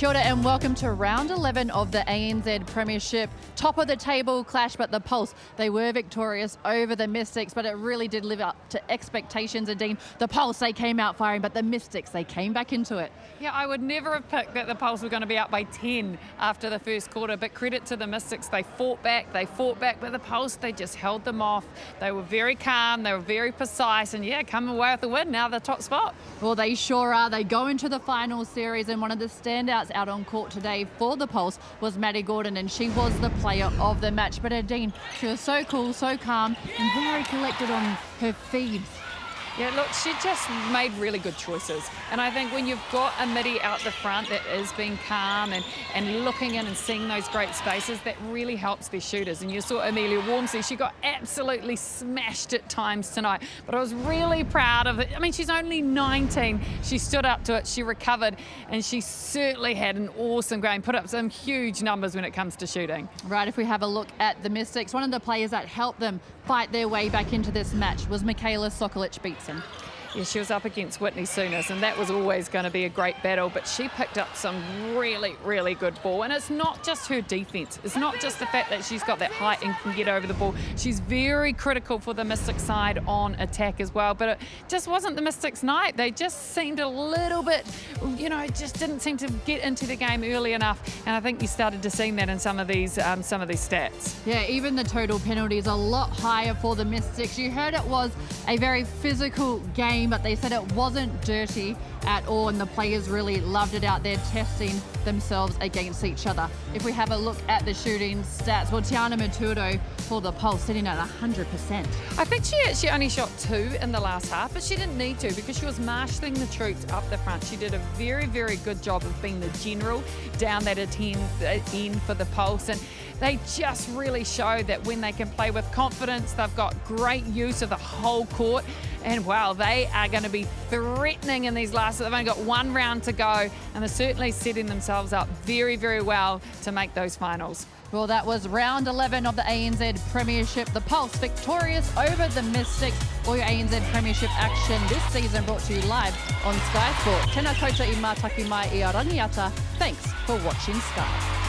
Kia ora and welcome to round 11 of the ANZ Premiership. Top of the table clash, but the Pulse, they were victorious over the Mystics, but it really did live up to expectations. And Dean, the Pulse, they came out firing, but the Mystics, they came back into it. Yeah, I would never have picked that the Pulse were going to be up by 10 after the first quarter, but credit to the Mystics. They fought back, but the Pulse, they just held them off. They were very calm, they were very precise, and yeah, come away with the win, now the top spot. Well, they sure are. They go into the final series, and one of the standouts out on court today for the Pulse was Maddie Gordon, and she was the player of the match. But Dean, she was so cool, so calm, and very collected on her feeds. Yeah, look, she just made really good choices. And I think when you've got a midi out the front that is being calm and looking in and seeing those great spaces, that really helps their shooters. And you saw Emilia Warm, she got absolutely smashed at times tonight. But I was really proud of it. I mean, she's only 19. She stood up to it, she recovered, and she certainly had an awesome game. Put up some huge numbers when it comes to shooting. Right, if we have a look at the Mystics, one of the players that helped them fight their way back into this match was Michaela Sokolich. Yeah, she was up against Whitney Sooners, and that was always going to be a great battle, but she picked up some really, really good ball. And it's not just her defence. It's not just the fact that she's got that height and can get over the ball. She's very critical for the Mystics side on attack as well, but it just wasn't the Mystics' night. They just seemed a little bit, just didn't seem to get into the game early enough, and I think you started to see that in some of these stats. Yeah, even the total penalties a lot higher for the Mystics. You heard it was a very physical game, but they said it wasn't dirty at all, and the players really loved it out there, testing themselves against each other. If we have a look at the shooting stats, well, Tiana Maturo for the Pulse sitting at 100%. I think she only shot 2 in the last half, but she didn't need to because she was marshalling the troops up the front. She did a very, very good job of being the general down that end for the Pulse, and they just really show that when they can play with confidence, they've got great use of the whole court. And wow, they are going to be threatening in these last. They've only got one round to go, and they're certainly setting themselves up very, very well to make those finals. Well, that was round 11 of the ANZ Premiership. The Pulse victorious over the Mystics. All your ANZ Premiership action this season brought to you live on Sky Sport. Tēnā koutou I mātaki mai I a rangiata. Thanks for watching Sky.